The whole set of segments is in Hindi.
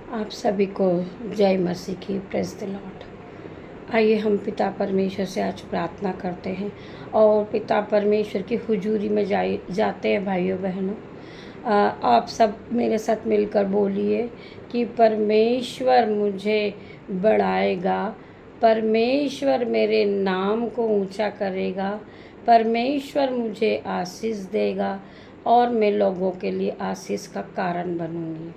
आप सभी को जय मसीह की, प्रेज़ द लॉर्ड। आइए हम पिता परमेश्वर से आज प्रार्थना करते हैं और पिता परमेश्वर की हुजूरी में जाते हैं। भाइयों बहनों, आप सब मेरे साथ मिलकर बोलिए कि परमेश्वर मुझे बढ़ाएगा, परमेश्वर मेरे नाम को ऊंचा करेगा, परमेश्वर मुझे आशीष देगा और मैं लोगों के लिए आशीष का कारण बनूंगी।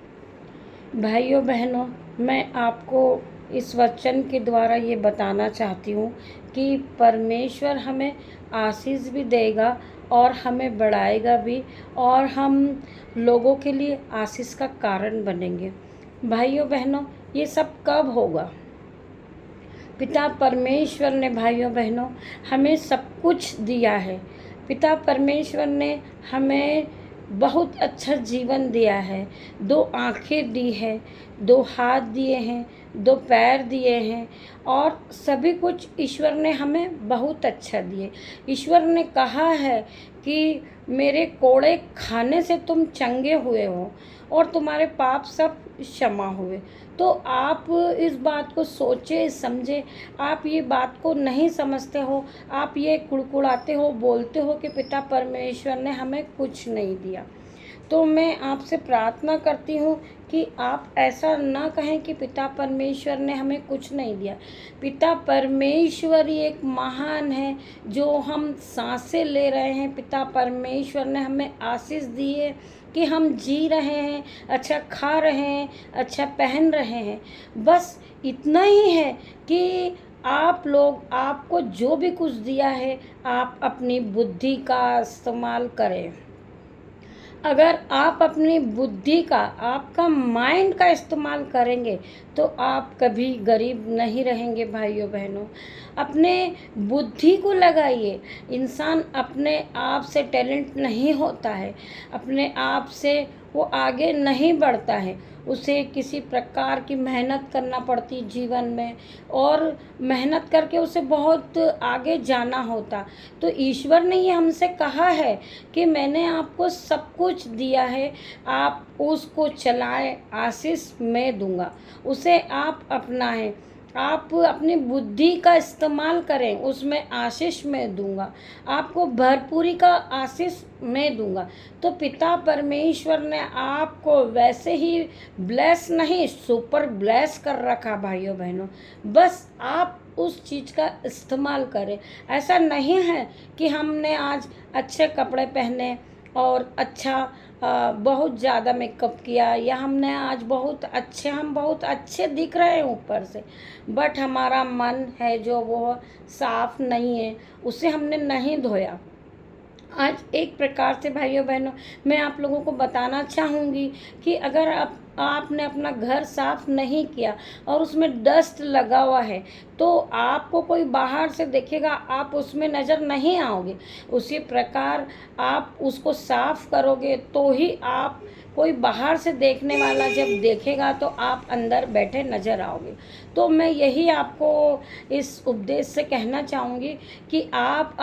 भाइयों बहनों, मैं आपको इस वचन के द्वारा ये बताना चाहती हूँ कि परमेश्वर हमें आशीष भी देगा और हमें बढ़ाएगा भी, और हम लोगों के लिए आशीष का कारण बनेंगे। भाइयों बहनों, ये सब कब होगा? पिता परमेश्वर ने भाइयों बहनों हमें सब कुछ दिया है। पिता परमेश्वर ने हमें बहुत अच्छा जीवन दिया है। 2 आँखें दी है, 2 हाथ दिए हैं, 2 पैर दिए हैं और सभी कुछ ईश्वर ने हमें बहुत अच्छा दिए। ईश्वर ने कहा है कि मेरे कोड़े खाने से तुम चंगे हुए हो और तुम्हारे पाप सब क्षमा हुए। तो आप इस बात को सोचे समझे। आप ये बात को नहीं समझते हो, आप ये कुड़कुड़ाते हो, बोलते हो कि पिता परमेश्वर ने हमें कुछ नहीं दिया। तो मैं आपसे प्रार्थना करती हूँ कि आप ऐसा ना कहें कि पिता परमेश्वर ने हमें कुछ नहीं दिया। पिता परमेश्वर ही एक महान है। जो हम सांसें ले रहे हैं, पिता परमेश्वर ने हमें आशीष दी है कि हम जी रहे हैं, अच्छा खा रहे हैं, अच्छा पहन रहे हैं। बस इतना ही है कि आप लोग, आपको जो भी कुछ दिया है, आप अपनी बुद्धि का इस्तेमाल करें। अगर आप अपनी बुद्धि का, आपका माइंड का इस्तेमाल करेंगे तो आप कभी गरीब नहीं रहेंगे। भाइयों बहनों, अपने बुद्धि को लगाइए। इंसान अपने आप से टैलेंट नहीं होता है, अपने आप से वो आगे नहीं बढ़ता है। उसे किसी प्रकार की मेहनत करना पड़ती जीवन में, और मेहनत करके उसे बहुत आगे जाना होता। तो ईश्वर ने ये हमसे कहा है कि मैंने आपको सब कुछ दिया है, आप उसको चलाएं, आशीष मैं दूंगा, उसे आप अपनाएं। आप अपनी बुद्धि का इस्तेमाल करें, उसमें आशीष मैं दूंगा, आपको भरपूरी का आशीष मैं दूंगा। तो पिता परमेश्वर ने आपको वैसे ही ब्लेस नहीं, सुपर ब्लेस कर रखा। भाइयों बहनों, बस आप उस चीज़ का इस्तेमाल करें। ऐसा नहीं है कि हमने आज अच्छे कपड़े पहने और अच्छा बहुत ज़्यादा मेकअप किया, या हमने आज हम बहुत अच्छे दिख रहे हैं ऊपर से, बट हमारा मन है जो वो साफ नहीं है, उसे हमने नहीं धोया। आज एक प्रकार से भाइयों बहनों, मैं आप लोगों को बताना चाहूँगी कि अगर आपने अपना घर साफ नहीं किया और उसमें डस्ट लगा हुआ है, तो आपको कोई बाहर से देखेगा, आप उसमें नज़र नहीं आओगे। उसी प्रकार आप उसको साफ करोगे तो ही आप, कोई बाहर से देखने वाला जब देखेगा तो आप अंदर बैठे नज़र आओगे। तो मैं यही आपको इस उपदेश से कहना चाहूँगी कि आप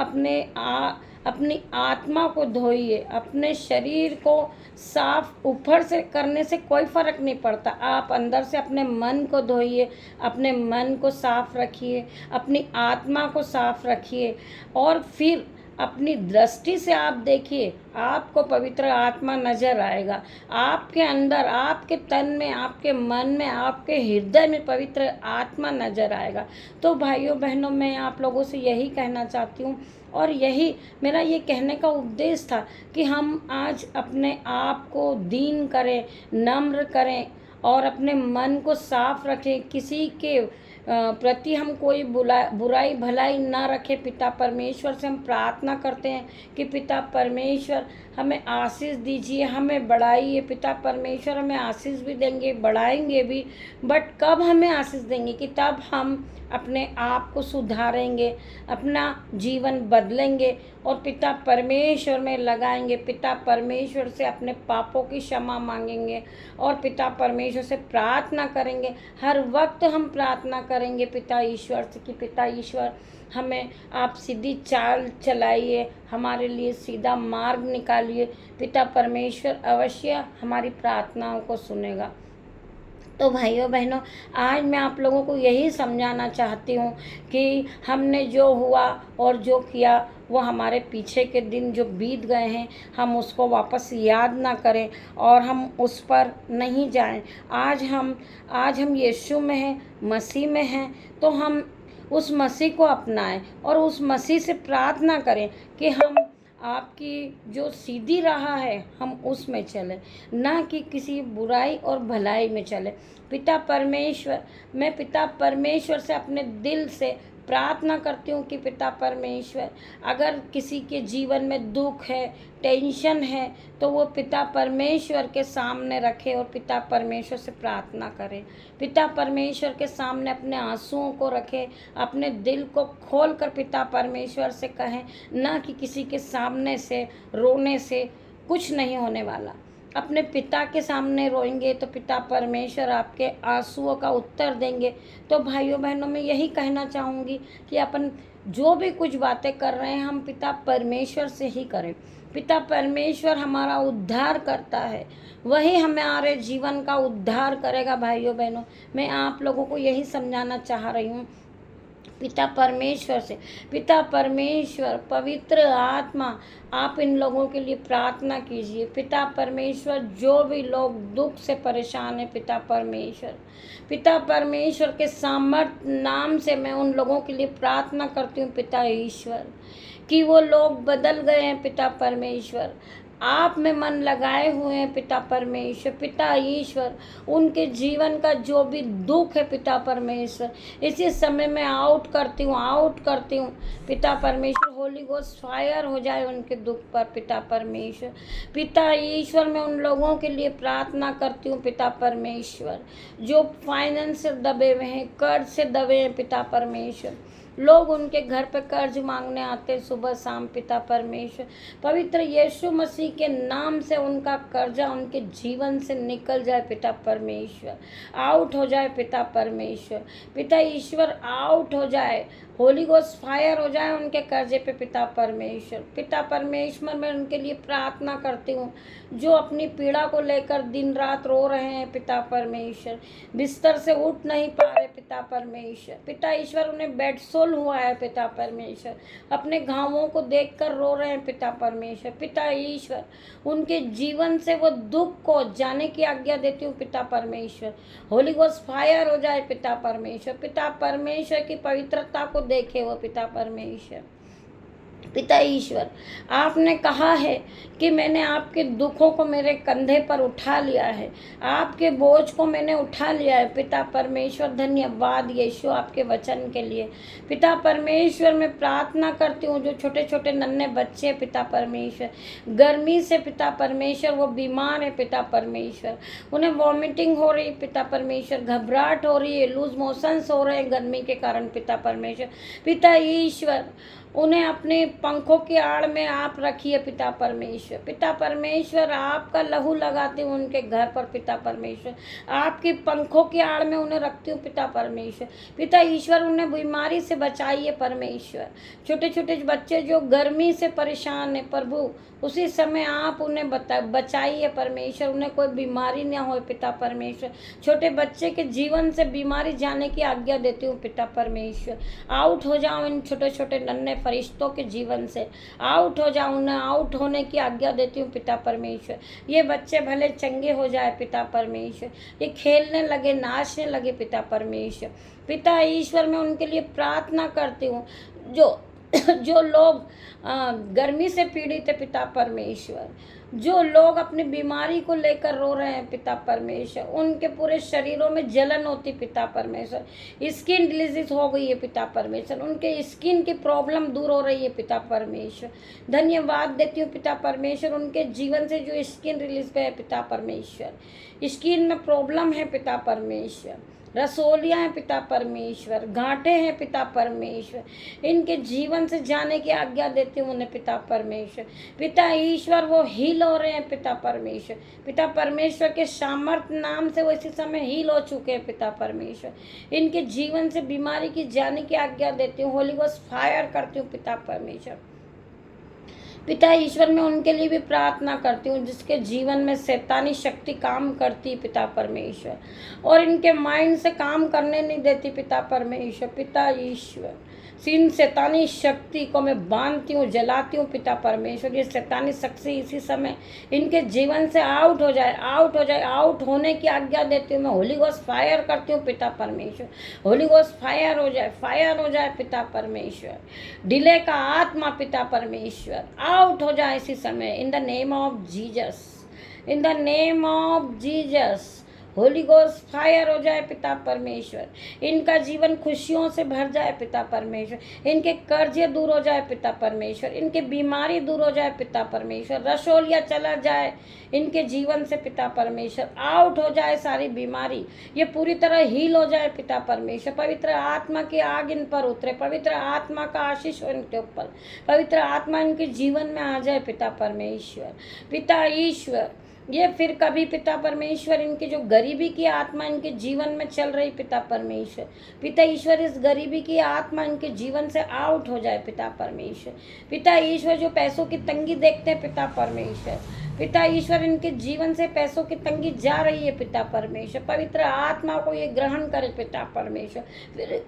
अपनी आत्मा को धोइए। अपने शरीर को साफ ऊपर से करने से कोई फ़र्क नहीं पड़ता। आप अंदर से अपने मन को धोइए, अपने मन को साफ रखिए, अपनी आत्मा को साफ रखिए, और फिर अपनी दृष्टि से आप देखिए, आपको पवित्र आत्मा नजर आएगा। आपके अंदर, आपके तन में, आपके मन में, आपके हृदय में पवित्र आत्मा नजर आएगा। तो भाइयों बहनों, मैं आप लोगों से यही कहना चाहती हूँ, और यही मेरा ये कहने का उपदेश था कि हम आज अपने आप को दीन करें, नम्र करें और अपने मन को साफ रखें। किसी के प्रति हम कोई बुराई भलाई ना रखें। पिता परमेश्वर से हम प्रार्थना करते हैं कि पिता परमेश्वर हमें आशीष दीजिए, हमें बढ़ाइए। पिता परमेश्वर हमें आशीष भी देंगे, बढ़ाएंगे भी, बट कब हमें आशीष देंगे? कि तब हम अपने आप को सुधारेंगे, अपना जीवन बदलेंगे और पिता परमेश्वर में लगाएंगे। पिता परमेश्वर से अपने पापों की क्षमा मांगेंगे और पिता परमेश्वर से प्रार्थना करेंगे। हर वक्त हम प्रार्थना करेंगे पिता ईश्वर से कि पिता ईश्वर, हमें आप सीधी चाल चलाइए, हमारे लिए सीधा मार्ग निकालिए। पिता परमेश्वर अवश्य हमारी प्रार्थनाओं को सुनेगा। तो भाइयों बहनों, आज मैं आप लोगों को यही समझाना चाहती हूँ कि हमने जो हुआ और जो किया वो हमारे पीछे के दिन जो बीत गए हैं, हम उसको वापस याद ना करें और हम उस पर नहीं जाएं। आज हम यीशु में हैं, मसीह में हैं, तो हम उस मसीह को अपनाएं और उस मसीह से प्रार्थना करें कि हम आपकी जो सीधी राह है हम उसमें चलें, ना कि किसी बुराई और भलाई में चलें। मैं पिता परमेश्वर से अपने दिल से प्रार्थना करती हूँ कि पिता परमेश्वर, अगर किसी के जीवन में दुख है, टेंशन है, तो वो पिता परमेश्वर के सामने रखे और पिता परमेश्वर से प्रार्थना करे। पिता परमेश्वर के सामने अपने आंसुओं को रखे, अपने दिल को खोल कर पिता परमेश्वर से कहें, ना कि किसी के सामने से रोने से कुछ नहीं होने वाला। अपने पिता के सामने रोएंगे तो पिता परमेश्वर आपके आंसुओं का उत्तर देंगे। तो भाइयों बहनों, मैं यही कहना चाहूँगी कि अपन जो भी कुछ बातें कर रहे हैं हम पिता परमेश्वर से ही करें। पिता परमेश्वर हमारा उद्धार करता है, वही हमारे जीवन का उद्धार करेगा। भाइयों बहनों, मैं आप लोगों को यही समझाना चाह रही हूँ। पिता परमेश्वर पवित्र आत्मा, आप इन लोगों के लिए प्रार्थना कीजिए। पिता परमेश्वर, जो भी लोग दुख से परेशान हैं, पिता परमेश्वर के सामर्थ्य नाम से मैं उन लोगों के लिए प्रार्थना करती हूँ पिता ईश्वर, कि वो लोग बदल गए हैं। पिता परमेश्वर, आप में मन लगाए हुए हैं पिता परमेश्वर। पिता ईश्वर, उनके जीवन का जो भी दुख है पिता परमेश्वर, इसी समय में आउट करती हूँ पिता परमेश्वर। होली गोस्ट फायर हो जाए उनके दुख पर पिता परमेश्वर। पिता ईश्वर, मैं उन लोगों के लिए प्रार्थना करती हूँ पिता परमेश्वर, जो फाइनेंस से दबे हुए हैं, कर्ज से दबे हैं पिता परमेश्वर। लोग उनके घर पे कर्ज मांगने आते सुबह शाम पिता परमेश्वर। पवित्र यीशु मसीह के नाम से उनका कर्जा उनके जीवन से निकल जाए पिता परमेश्वर, आउट हो जाए पिता परमेश्वर। पिता ईश्वर, आउट हो जाए, होली गोस्ट फायर हो जाए उनके कर्जे पे पिता परमेश्वर। पिता परमेश्वर, मैं उनके लिए प्रार्थना करती हूँ जो अपनी पीड़ा को लेकर दिन रात रो रहे हैं पिता परमेश्वर, बिस्तर से उठ नहीं पा रहे पिता परमेश्वर। पिता ईश्वर, उन्हें बेड सोल हुआ है पिता परमेश्वर, अपने घावों को देखकर रो रहे हैं पिता परमेश्वर। पिता ईश्वर, उनके जीवन से वो दुख को जाने की आज्ञा देती हूँ पिता परमेश्वर। होली गोस्ट फायर हो जाए पिता परमेश्वर। पिता परमेश्वर की पवित्रता को देखे वो पिता परमेश्वर। पिता ईश्वर, आपने कहा है कि मैंने आपके दुखों को मेरे कंधे पर उठा लिया है, आपके बोझ को मैंने उठा लिया है पिता परमेश्वर। धन्यवाद यीशु आपके वचन के लिए। पिता परमेश्वर, मैं प्रार्थना करती हूँ जो छोटे छोटे नन्हे बच्चे पिता परमेश्वर, गर्मी से पिता परमेश्वर वो बीमार है पिता परमेश्वर, उन्हें वॉमिटिंग हो रही पिता परमेश्वर, घबराहट हो रही है, लूज मोशंस हो रहे हैं गर्मी के कारण पिता परमेश्वर। पिता ईश्वर, उन्हें अपने पंखों की आड़ में आप रखिए पिता परमेश्वर। पिता परमेश्वर, आपका लहू लगाती हूँ उनके घर पर पिता परमेश्वर, आपकी पंखों की आड़ में उन्हें रखती हूँ पिता परमेश्वर। पिता ईश्वर, उन्हें बीमारी से बचाइए परमेश्वर। छोटे छोटे बच्चे जो गर्मी से परेशान है प्रभु, उसी समय आप उन्हें बचाइए परमेश्वर, उन्हें कोई बीमारी न हो पिता परमेश्वर। छोटे बच्चे के जीवन से बीमारी जाने की आज्ञा देती हूँ पिता परमेश्वर। आउट हो जाओ इन छोटे छोटे नन्हे फरिश्तों के जीवन से, आउट हो जाओ, उन्हें आउट होने की आज्ञा देती हूँ पिता परमेश्वर। ये बच्चे भले चंगे हो जाए पिता परमेश्वर, ये खेलने लगे, नाचने लगे पिता परमेश्वर। पिता ईश्वर, मैं उनके लिए प्रार्थना करती हूँ जो लोग गर्मी से पीड़ित है पिता परमेश्वर, जो लोग अपनी बीमारी को लेकर रो रहे हैं पिता परमेश्वर, उनके पूरे शरीरों में जलन होती पिता परमेश्वर, स्किन डिजीज हो गई है पिता परमेश्वर, उनके स्किन की प्रॉब्लम दूर हो रही है पिता परमेश्वर। धन्यवाद देती हूँ पिता परमेश्वर, उनके जीवन से जो स्किन रिलीज पे है पिता परमेश्वर, स्किन में प्रॉब्लम है पिता परमेश्वर, रसोलियाँ हैं पिता परमेश्वर, गांठे हैं पिता परमेश्वर, इनके जीवन से जाने की आज्ञा देती हूँ उन्हें पिता परमेश्वर। पिता ईश्वर, वो हील हो रहे हैं पिता परमेश्वर। पिता परमेश्वर के सामर्थ्य नाम से वो इसी समय हील हो चुके हैं पिता परमेश्वर। इनके जीवन से बीमारी की जाने की आज्ञा देती हूँ, होली गोस्ट फायर करती हूँ पिता परमेश्वर। पिता ईश्वर, मैं उनके लिए भी प्रार्थना करती हूँ जिसके जीवन में शैतानी शक्ति काम करती, पिता परमेश्वर, और इनके माइंड से काम करने नहीं देती, पिता परमेश्वर। पिता ईश्वर, इन शैतानी शक्ति को मैं बांधती हूँ, जलाती हूँ, पिता परमेश्वर। ये शैतानी शक्ति इसी समय इनके जीवन से आउट हो जाए, आउट हो जाए। आउट होने की आज्ञा देती हूँ मैं। होली गोस्ट फायर करती हूँ, पिता परमेश्वर। होली गोस्ट फायर हो जाए, फायर हो जाए, पिता परमेश्वर। डिले का आत्मा, पिता परमेश्वर, आउट हो जाए इसी समय, in the name of Jesus, in the name of Jesus. Holi ghost fire हो जाए, पिता परमेश्वर। इनका जीवन खुशियों से भर जाए, पिता परमेश्वर। इनके कर्जे दूर हो जाए, पिता परमेश्वर। इनकी बीमारी दूर हो जाए, पिता परमेश्वर। रसोलिया चला जाए इनके जीवन से, पिता परमेश्वर। आउट हो जाए सारी बीमारी, ये पूरी तरह हील हो जाए, पिता परमेश्वर। पवित्र आत्मा की आग इन पर उतरे, पवित्र आत्मा का आशीष हो इनके ऊपर, पवित्र आत्मा इनके जीवन में आ जाए, पिता परमेश्वर। पिता ईश्वर, ये फिर कभी, पिता परमेश्वर, इनकी जो गरीबी की आत्मा इनके जीवन में चल रही, पिता परमेश्वर, पिता ईश्वर, इस गरीबी की आत्मा इनके जीवन से आउट हो जाए, पिता परमेश्वर। पिता ईश्वर, जो पैसों की तंगी देखते हैं, पिता परमेश्वर, पिता ईश्वर, इनके जीवन से पैसों की तंगी जा रही है, पिता परमेश्वर। पवित्र आत्मा को ये ग्रहण करे, पिता परमेश्वर।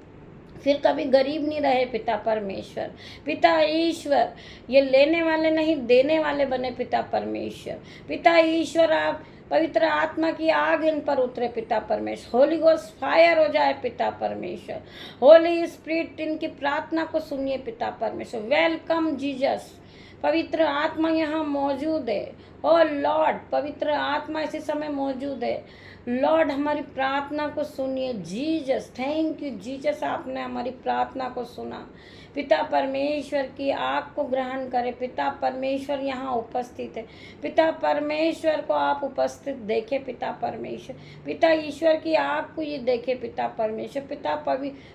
फिर कभी गरीब नहीं रहे, पिता परमेश्वर। पिता ईश्वर, ये लेने वाले नहीं देने वाले बने, पिता परमेश्वर। पिता ईश्वर, आप पवित्र आत्मा की आग इन पर उतरे, पिता परमेश्वर। होली गोस्ट फायर हो जाए, पिता परमेश्वर। होली स्पिरिट, इनकी प्रार्थना को सुनिए, पिता परमेश्वर। वेलकम जीसस, पवित्र आत्मा यहाँ मौजूद है। ओ लॉर्ड, पवित्र आत्मा इसी समय मौजूद है। लॉर्ड, हमारी प्रार्थना को सुनिए जीसस। थैंक यू जीसस, आपने हमारी प्रार्थना को सुना। पिता परमेश्वर की आग को ग्रहण करें। पिता परमेश्वर यहाँ उपस्थित है। पिता परमेश्वर को आप उपस्थित देखें, पिता परमेश्वर। पिता ईश्वर की आग को ये देखे, पिता परमेश्वर। पिता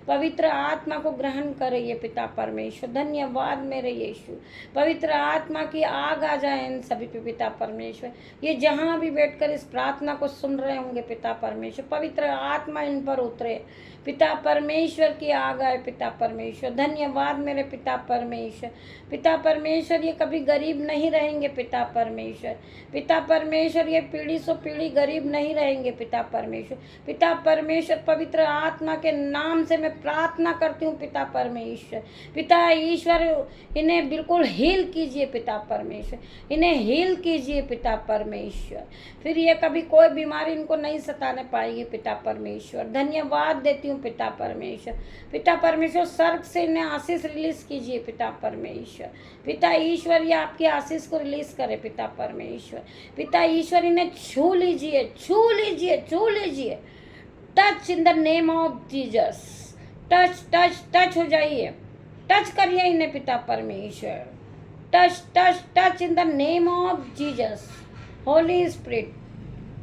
पवित्र आत्मा को ग्रहण करें, पिता परमेश्वर। धन्यवाद मेरे यीशु। पवित्र आत्मा की आग आ जाए इन सभी पे, पिता परमेश्वर। ये जहाँ भी बैठकर इस प्रार्थना को सुन रहे होंगे, पिता परमेश्वर, पवित्र आत्मा इन पर उतरे, पिता परमेश्वर की आग आए, पिता परमेश्वर। धन्यवाद मेरे पिता परमेश्वर। पिता परमेश्वर, ये कभी गरीब नहीं रहेंगे, पिता परमेश्वर। पिता परमेश्वर, ये पीढ़ी सो पीढ़ी गरीब नहीं रहेंगे, पिता परमेश्वर। पिता परमेश्वर, पवित्र आत्मा के नाम से मैं प्रार्थना करती हूँ, पिता परमेश्वर। पिता ईश्वर, इन्हें बिल्कुल हील कीजिए, पिता परमेश्वर। इन्हें हील कीजिए, पिता परमेश्वर। फिर ये कभी कोई बीमारी इनको नहीं सताने पाएगी, पिता परमेश्वर। धन्यवाद देती हूँ, पिता परमेश्वर। पिता परमेश्वर, स्वर्ग से इन्हें आशीष रिलीज कीजिए, पिता परमेश्वर। पिता ईश्वर, ये आपकी आशीष को रिलीज करे, पिता परमेश्वर। पिता ईश्वर, इन्हें छू लीजिए, छू लीजिए, छू लीजिए। Touch in the name of Jesus. Touch touch touch हो जाइए, टच करिए इन्हें, पिता परमेश्वर। Touch touch touch in the name of Jesus. Holi spirit,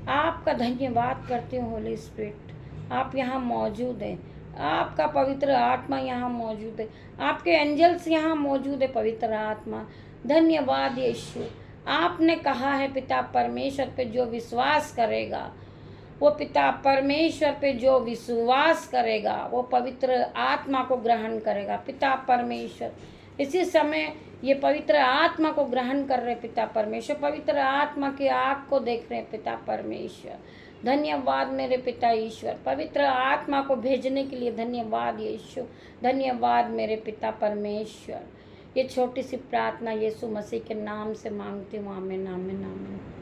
आपका धन्यवाद करती हूँ। होली स्पिरिट, आप यहाँ मौजूद हैं। आपका पवित्र आत्मा यहाँ मौजूद है। आपके एंजल्स यहाँ मौजूद है, पवित्र आत्मा। धन्यवाद यीशु। आपने कहा है, पिता परमेश्वर पे जो विश्वास करेगा, वो पिता परमेश्वर पे जो विश्वास करेगा, वो पवित्र आत्मा को ग्रहण करेगा, पिता परमेश्वर। इसी समय ये पवित्र आत्मा को ग्रहण कर रहे, पिता परमेश्वर। पवित्र आत्मा की आग को देख रहे, पिता परमेश्वर। धन्यवाद मेरे पिता ईश्वर। पवित्र आत्मा को भेजने के लिए धन्यवाद यीशु। धन्यवाद मेरे पिता परमेश्वर। ये छोटी सी प्रार्थना यीशु मसीह के नाम से मांगती हूँ। आमीन, आमीन, आमीन।